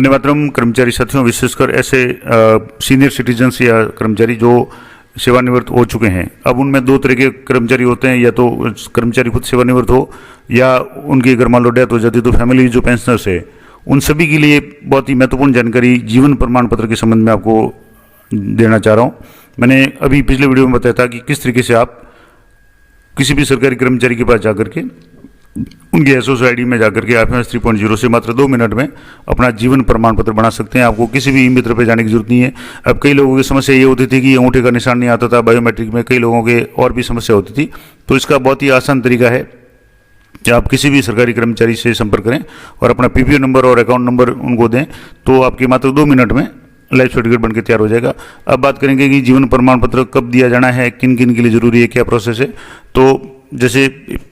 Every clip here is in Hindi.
वंदे मातरम। कर्मचारी साथियों, विशेषकर ऐसे सीनियर सिटीजन्स या कर्मचारी जो सेवानिवृत्त हो चुके हैं, अब उनमें दो तरह के कर्मचारी होते हैं, या तो कर्मचारी खुद सेवानिवृत्त हो या उनकी अगर मान लो डेथ हो जाती है तो फैमिली जो पेंशनर्स है उन सभी के लिए बहुत ही महत्वपूर्ण जानकारी जीवन प्रमाण पत्र के संबंध में आपको देना चाह रहा हूँ। मैंने अभी पिछले वीडियो में बताया था कि किस तरीके से आप किसी भी सरकारी कर्मचारी के पास जाकर के उनकी एसओसी आईडी में जाकर के FMS 3.0 से मात्र 2 मिनट में अपना जीवन प्रमाण पत्र बना सकते हैं। आपको किसी भी ई मित्र पे जाने की जरूरत नहीं है। अब कई लोगों की समस्या ये होती थी कि अंगूठे का निशान नहीं आता था बायोमेट्रिक में, कई लोगों के और भी समस्या होती थी। तो इसका बहुत ही आसान तरीका है कि आप किसी भी सरकारी कर्मचारी से संपर्क करें और अपना PPO नंबर और अकाउंट नंबर उनको दें, तो आपके मात्र 2 मिनट में लाइफ सर्टिफिकेट बनकर तैयार हो जाएगा। अब बात करेंगे कि जीवन प्रमाण पत्र कब दिया जाना है, किन किन के लिए जरूरी है, क्या प्रोसेस है। तो जैसे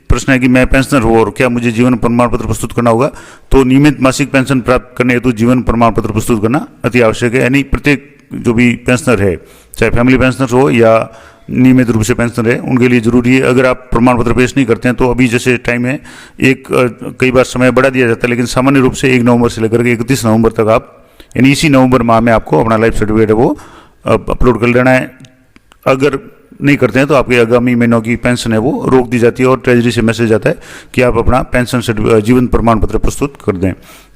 प्रश्न है कि मैं पेंशनर हूँ और क्या मुझे जीवन प्रमाण पत्र प्रस्तुत करना होगा, तो नियमित मासिक पेंशन प्राप्त करने हेतु जीवन प्रमाण पत्र प्रस्तुत करना अति आवश्यक है। यानी प्रत्येक जो भी पेंशनर है, चाहे फैमिली पेंशनर हो या नियमित रूप से पेंशनर है, उनके लिए जरूरी है। अगर आप प्रमाण पत्र पेश नहीं करते हैं तो अभी जैसे टाइम है, कई बार समय बढ़ा दिया जाता है, लेकिन सामान्य रूप से 1 नवंबर से लेकर के 31 नवंबर तक आप, यानी इसी नवंबर माह में आपको अपना लाइफ सर्टिफिकेट है वो अपलोड कर लेना है। अगर नहीं करते हैं तो आपके आगामी महीनों की पेंशन है वो रोक दी जाती है और ट्रेजरी से मैसेज आता है कि आप अपना पेंशन जीवन प्रमाण पत्र प्रस्तुत कर दें।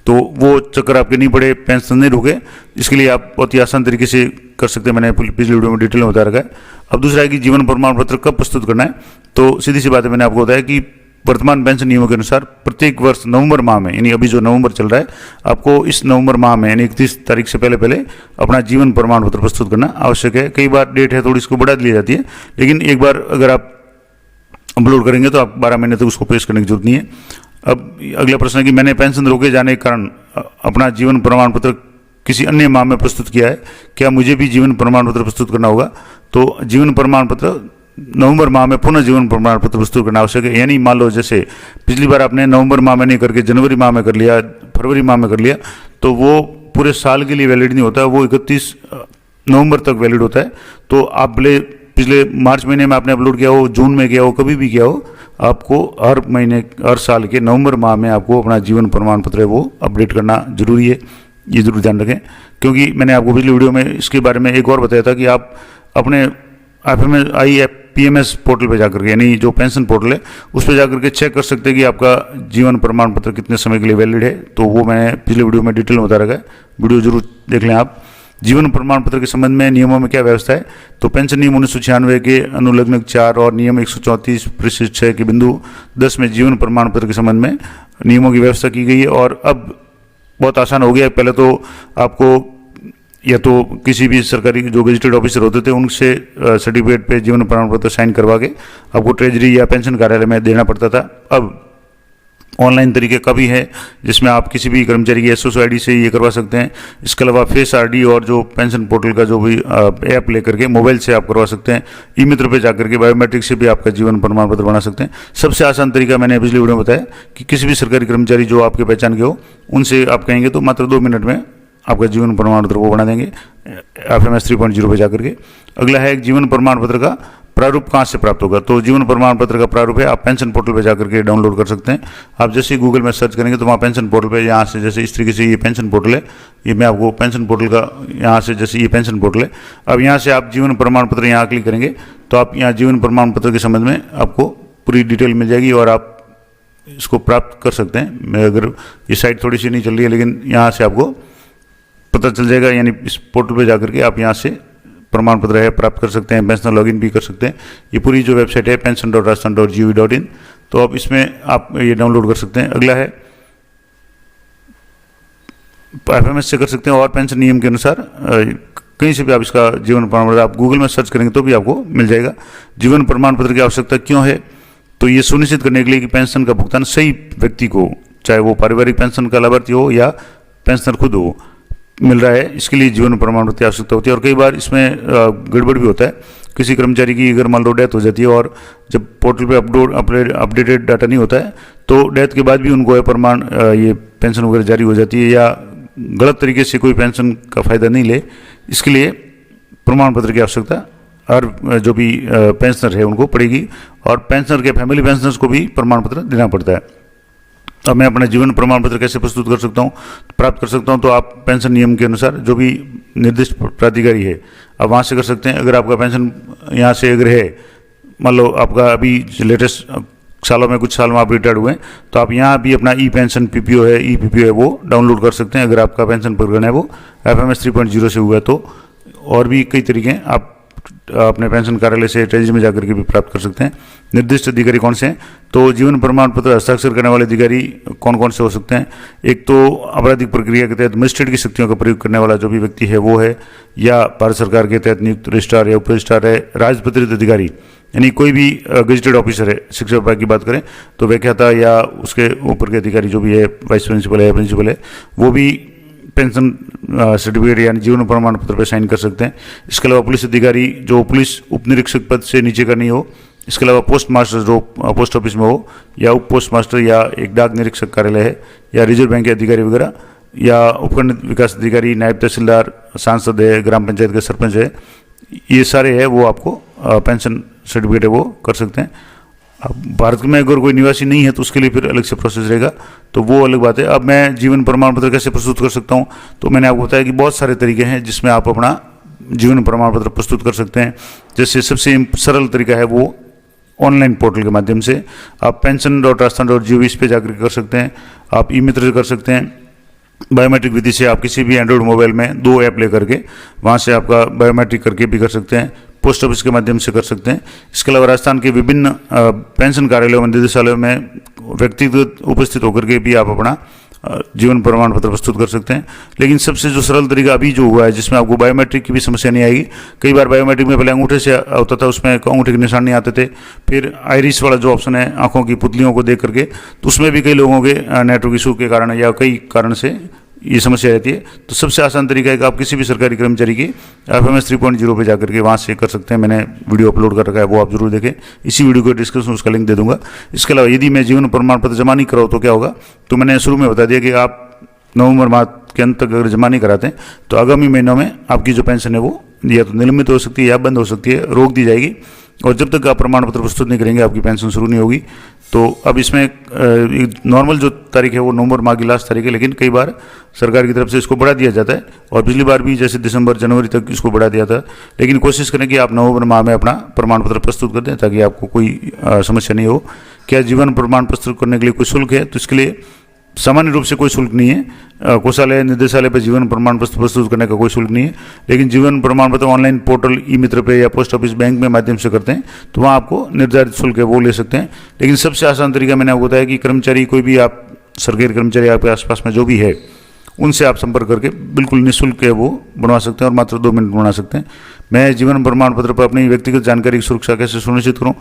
तो वो चक्कर आपके नहीं पड़े, पेंशन नहीं रुके, इसके लिए आप बहुत ही आसान तरीके से कर सकते हैं। मैंने पिछले वीडियो में डिटेल में बता रखा है। अब दूसरा है कि जीवन प्रमाण पत्र कब प्रस्तुत करना है। तो सीधी सी बात है, मैंने आपको बताया कि वर्तमान पेंशन नियमों के अनुसार प्रत्येक वर्ष नवंबर माह में, यानी अभी जो नवंबर चल रहा है, आपको इस नवंबर माह में यानी 31 तारीख से पहले अपना जीवन प्रमाण पत्र प्रस्तुत करना आवश्यक है। कई बार डेट है थोड़ी इसको बढ़ा दी जाती है, लेकिन एक बार अगर आप अपलोड करेंगे तो आप 12 महीने तक उसको पेश करने की जरूरत नहीं है। अब अगला प्रश्न है कि मैंने पेंशन रोके जाने के कारण अपना जीवन प्रमाण पत्र किसी अन्य माह में प्रस्तुत किया है, क्या मुझे भी जीवन प्रमाण पत्र प्रस्तुत करना होगा। तो जीवन प्रमाण पत्र नवंबर माह में पुनः जीवन प्रमाण पत्र प्रस्तुत करना आवश्यक है। यानी मान लो जैसे पिछली बार आपने नवंबर माह में नहीं करके जनवरी माह में कर लिया, फरवरी माह में कर लिया, तो वो पूरे साल के लिए वैलिड नहीं होता, वो 31 नवंबर तक वैलिड होता है। तो आप पिछले मार्च महीने में आपने अपलोड किया हो, जून में किया हो, कभी भी किया हो, आपको हर महीने हर साल के नवंबर माह में आपको अपना जीवन प्रमाण पत्र है वो अपडेट करना जरूरी है। ये जरूर ध्यान रखें, क्योंकि मैंने आपको पिछली वीडियो में इसके बारे में एक और बताया था कि आप अपने PMS पोर्टल पे जाकर के, यानी जो पेंशन पोर्टल है उस पर जाकर के चेक कर सकते हैं कि आपका जीवन प्रमाण पत्र कितने समय के लिए वैलिड है। तो वो मैंने पिछले वीडियो में डिटेल में बता रखा है, वीडियो जरूर देख लें आप। जीवन प्रमाण पत्र के संबंध में नियमों में क्या व्यवस्था है। तो पेंशन नियम 1996 के अनुलग्न 4 और नियम 134/6 के बिंदु 10 में जीवन प्रमाण पत्र के संबंध में नियमों की व्यवस्था की गई है। और अब बहुत आसान हो गया है। पहले तो आपको या तो किसी भी सरकारी जो गजेटेड ऑफिसर होते थे उनसे सर्टिफिकेट पे जीवन प्रमाण पत्र साइन करवा के आपको ट्रेजरी या पेंशन कार्यालय में देना पड़ता था। अब ऑनलाइन तरीके का भी है, जिसमें आप किसी भी कर्मचारी की एसओसी आईडी से ये करवा सकते हैं। इसके अलावा फेस RD और जो पेंशन पोर्टल का जो भी ऐप लेकर के मोबाइल से आप करवा सकते हैं। ई मित्र पे जाकर के बायोमेट्रिक से भी आपका जीवन प्रमाण पत्र बना सकते हैं। सबसे आसान तरीका मैंने पिछले वीडियो में बताया कि किसी भी सरकारी कर्मचारी जो आपके पहचान के हो उनसे आप कहेंगे तो मात्र 2 मिनट में आपका जीवन प्रमाण पत्र वो बना देंगे FMS 3.0 पे जाकर के। अगला है जीवन प्रमाण पत्र का प्रारूप कहाँ से प्राप्त होगा। तो जीवन प्रमाण पत्र का प्रारूप है आप पेंशन पोर्टल पे जाकर के डाउनलोड कर सकते हैं। आप जैसे ही गूगल में सर्च करेंगे तो वहाँ पेंशन पोर्टल पे, यहाँ से जैसे इस तरीके से ये पेंशन पोर्टल है, ये मैं आपको पेंशन पोर्टल का, यहाँ से जैसे ये पेंशन पोर्टल है, अब यहाँ से आप जीवन प्रमाण पत्र यहाँ क्लिक करेंगे तो आप यहाँ जीवन प्रमाण पत्र के संबंध में आपको पूरी डिटेल मिल जाएगी और आप इसको प्राप्त कर सकते हैं। मैं अगर ये साइट थोड़ी सी नहीं चल रही है, लेकिन यहाँ से आपको पता चल जाएगा। यानी इस पोर्टल पे जाकर के आप यहाँ से प्रमाण पत्र है प्राप्त कर सकते हैं, पेंशन लॉगिन भी कर सकते हैं। ये पूरी जो वेबसाइट है pension.rajasthan.gov.in, तो आप इसमें आप ये डाउनलोड कर सकते हैं। अगला है FMS से कर सकते हैं और पेंशन नियम के अनुसार कहीं से भी आप इसका जीवन प्रमाण पत्र आप गूगल में सर्च करेंगे तो भी आपको मिल जाएगा। जीवन प्रमाण पत्र की आवश्यकता क्यों है। तो ये सुनिश्चित करने के लिए कि पेंशन का भुगतान सही व्यक्ति को, चाहे वो पारिवारिक पेंशन का लाभार्थी हो या पेंशनर खुद हो, मिल रहा है, इसके लिए जीवन प्रमाण पत्र की आवश्यकता होती है। और कई बार इसमें गड़बड़ भी होता है। किसी कर्मचारी की अगर मान लो डेथ हो जाती है और जब पोर्टल पे अपडेटेड डाटा नहीं होता है तो डेथ के बाद भी उनको प्रमाण ये पेंशन वगैरह जारी हो जाती है, या गलत तरीके से कोई पेंशन का फायदा नहीं ले, इसके लिए प्रमाण पत्र की आवश्यकता हर जो भी पेंशनर है उनको पड़ेगी। और पेंशनर के फैमिली पेंशनर्स को भी प्रमाण पत्र देना पड़ता है। अब मैं अपना जीवन प्रमाण पत्र कैसे प्रस्तुत कर सकता हूँ, प्राप्त कर सकता हूँ? तो आप पेंशन नियम के अनुसार जो भी निर्दिष्ट प्राधिकारी है आप वहाँ से कर सकते हैं। अगर आपका पेंशन यहाँ से अगर है, मान लो आपका अभी लेटेस्ट सालों में कुछ साल में आप रिटायर्ड हुए, तो आप यहाँ भी अपना ई पेंशन पीपीओ है, ई पीपीओ है, वो डाउनलोड कर सकते हैं। अगर आपका पेंशन प्रकरण है वो FMS 3.0 से हुआ है तो। और भी कई तरीके हैं, आप अपने पेंशन कार्यालय से ट्रेजरी में जाकर के भी प्राप्त कर सकते हैं। निर्दिष्ट अधिकारी कौन से हैं? तो जीवन प्रमाण पत्र हस्ताक्षर करने वाले अधिकारी कौन कौन से हो सकते हैं? एक तो आपराधिक प्रक्रिया के तहत मजिस्ट्रेट की शक्तियों का प्रयोग करने वाला जो भी व्यक्ति है वो है, या भारत सरकार के तहत नियुक्त रजिस्ट्रार या उप रजिस्ट्रार है, राजपत्रित अधिकारी यानी कोई भी गजेटेड ऑफिसर है। शिक्षा विभाग की बात करें तो व्याख्याता या उसके ऊपर के अधिकारी जो भी है, वाइस प्रिंसिपल है या प्रिंसिपल है, वो भी पेंशन सर्टिफिकेट यानी जीवन प्रमाण पत्र पर साइन कर सकते हैं। इसके अलावा पुलिस अधिकारी जो पुलिस उप निरीक्षक पद से नीचे का नहीं हो, इसके अलावा पोस्ट मास्टर जो पोस्ट ऑफिस में हो, या उप पोस्ट मास्टर, या एक डाक निरीक्षक कार्यालय है, या रिजर्व बैंक के अधिकारी वगैरह, या उपखंड विकास अधिकारी, नायब तहसीलदार, सांसद है, ग्राम पंचायत के सरपंच है, ये सारे है वो आपको पेंशन सर्टिफिकेट है वो कर सकते हैं। अब भारत में अगर कोई निवासी नहीं है तो उसके लिए फिर अलग से प्रोसेस रहेगा, तो वो अलग बात है। अब मैं जीवन प्रमाण पत्र कैसे प्रस्तुत कर सकता हूँ? तो मैंने आपको बताया कि बहुत सारे तरीके हैं जिसमें आप अपना जीवन प्रमाण पत्र प्रस्तुत कर सकते हैं। जैसे सबसे सरल तरीका है वो ऑनलाइन पोर्टल के माध्यम से आप pension.rajasthan.gov इस पर जाकर कर सकते हैं। आप ई मित्र कर सकते हैं। बायोमेट्रिक विधि से आप किसी भी एंड्रॉइड मोबाइल में 2 ऐप लेकर के वहाँ से आपका बायोमेट्रिक करके भी कर सकते हैं। पोस्ट ऑफिस के माध्यम से कर सकते हैं। इसके अलावा राजस्थान के विभिन्न पेंशन कार्यालयों में, निदेशालयों में व्यक्तिगत उपस्थित होकर के भी आप अपना जीवन प्रमाण पत्र प्रस्तुत कर सकते हैं। लेकिन सबसे जो सरल तरीका अभी जो हुआ है जिसमें आपको बायोमेट्रिक की भी समस्या नहीं आएगी। कई बार बायोमेट्रिक में पहले अंगूठे से होता था, उसमें अंगूठे के निशान नहीं आते थे। फिर आइरिस वाला जो ऑप्शन है आंखों की पुतलियों को देख करके, तो उसमें भी कई लोगों के नेटवर्क इशू के कारण या कई कारण से ये समस्या रहती है। तो सबसे आसान तरीका है कि आप किसी भी सरकारी कर्मचारी की FMS 3.0 पे जाकर के वहाँ से कर सकते हैं। मैंने वीडियो अपलोड कर रखा है, वो आप जरूर देखें। इसी वीडियो को डिस्क्रिप्शन में उसका लिंक दे दूंगा। इसके अलावा यदि मैं जीवन प्रमाण पत्र जमा नहीं कराऊँ तो क्या होगा? तो मैंने शुरू में बता दिया कि आप नवंबर माह के अंत तक अगर जमा नहीं कराते हैं तो आगामी महीनों में आपकी जो पेंशन है वो या तो निलंबित हो सकती है या बंद हो सकती है, रोक दी जाएगी। और जब तक आप प्रमाण पत्र प्रस्तुत नहीं करेंगे आपकी पेंशन शुरू नहीं होगी। तो अब इसमें नॉर्मल जो तारीख है वो नवंबर माह की लास्ट तारीख है, लेकिन कई बार सरकार की तरफ से इसको बढ़ा दिया जाता है। और पिछली बार भी जैसे दिसंबर जनवरी तक इसको बढ़ा दिया था। लेकिन कोशिश करें कि आप नवंबर माह में अपना प्रमाण पत्र प्रस्तुत कर दें ताकि आपको कोई समस्या नहीं हो। क्या जीवन प्रमाण प्रस्तुत करने के लिए कोई शुल्क है? तो इसके लिए सामान्य रूप से कोई शुल्क नहीं है। कोषालय निदेशालय पर जीवन प्रमाण पत्र प्रस्तुत करने का कोई शुल्क नहीं है। लेकिन जीवन प्रमाण पत्र ऑनलाइन पोर्टल ई मित्र पे या पोस्ट ऑफिस बैंक में माध्यम से करते हैं तो वहाँ आपको निर्धारित शुल्क है वो ले सकते हैं। लेकिन सबसे आसान तरीका मैंने आपको बताया कि कर्मचारी, कोई भी आप सरकारी कर्मचारी आपके आसपास में जो भी है उनसे आप संपर्क करके बिल्कुल निःशुल्क है वो बनवा सकते हैं और मात्र 2 मिनट बना सकते हैं। मैं जीवन प्रमाण पत्र पर अपनी व्यक्तिगत जानकारी की सुरक्षा कैसे सुनिश्चित करूं?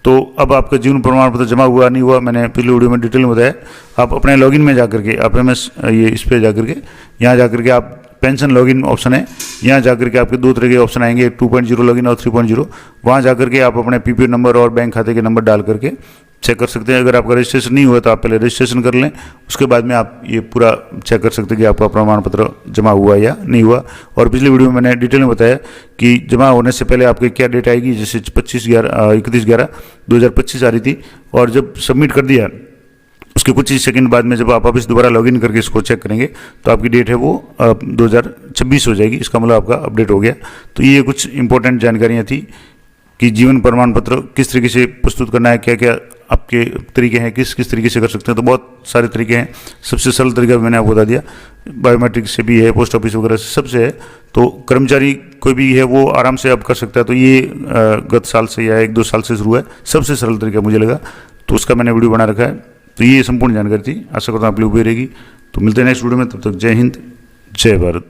तो अब आपका जीवन प्रमाण पत्र जमा हुआ नहीं हुआ, मैंने पिछले वीडियो में डिटेल में बताया। आप अपने लॉगिन में जाकर के FMS ये इस पर जाकर के यहाँ जाकर के आप पेंशन लॉगिन ऑप्शन है, यहाँ जाकर के आपके 2 तरह के ऑप्शन आएंगे, 2.0 लॉगिन और 3.0। वहाँ जाकर के आप अपने PPO नंबर और बैंक खाते के नंबर डाल करके चेक कर सकते हैं। अगर आपका रजिस्ट्रेशन नहीं हुआ तो आप पहले रजिस्ट्रेशन कर लें, उसके बाद में आप ये पूरा चेक कर सकते हैं कि आपका प्रमाण पत्र जमा हुआ या नहीं हुआ। और पिछली वीडियो में मैंने डिटेल में बताया कि जमा होने से पहले आपकी क्या डेट आएगी। जैसे 31/11/2025 आ रही थी, और जब सबमिट कर दिया उसके कुछ ही सेकंड बाद में जब आप वापस दोबारा लॉगिन करके इसको चेक करेंगे तो आपकी डेट है वो 2026 हो जाएगी। इसका मतलब आपका अपडेट हो गया। तो ये कुछ इंपॉर्टेंट जानकारियाँ थी कि जीवन प्रमाण पत्र किस तरीके से प्रस्तुत करना है, क्या क्या आपके तरीके हैं, किस किस तरीके से कर सकते हैं। तो बहुत सारे तरीके हैं। सबसे सरल तरीका मैंने आपको बता दिया, बायोमेट्रिक से भी है, पोस्ट ऑफिस वगैरह से सबसे है। तो कर्मचारी कोई भी है वो आराम से अब कर सकता है। तो ये गत साल से या 1-2 साल से शुरू है, सबसे सरल तरीका मुझे लगा, तो उसका मैंने वीडियो बना रखा है। तो ये संपूर्ण जानकारी थी, आशा करता हूँ आप लोग भी रहेगी। तो मिलते हैं नेक्स्ट वीडियो में, तब तक जय हिंद, जय भारत।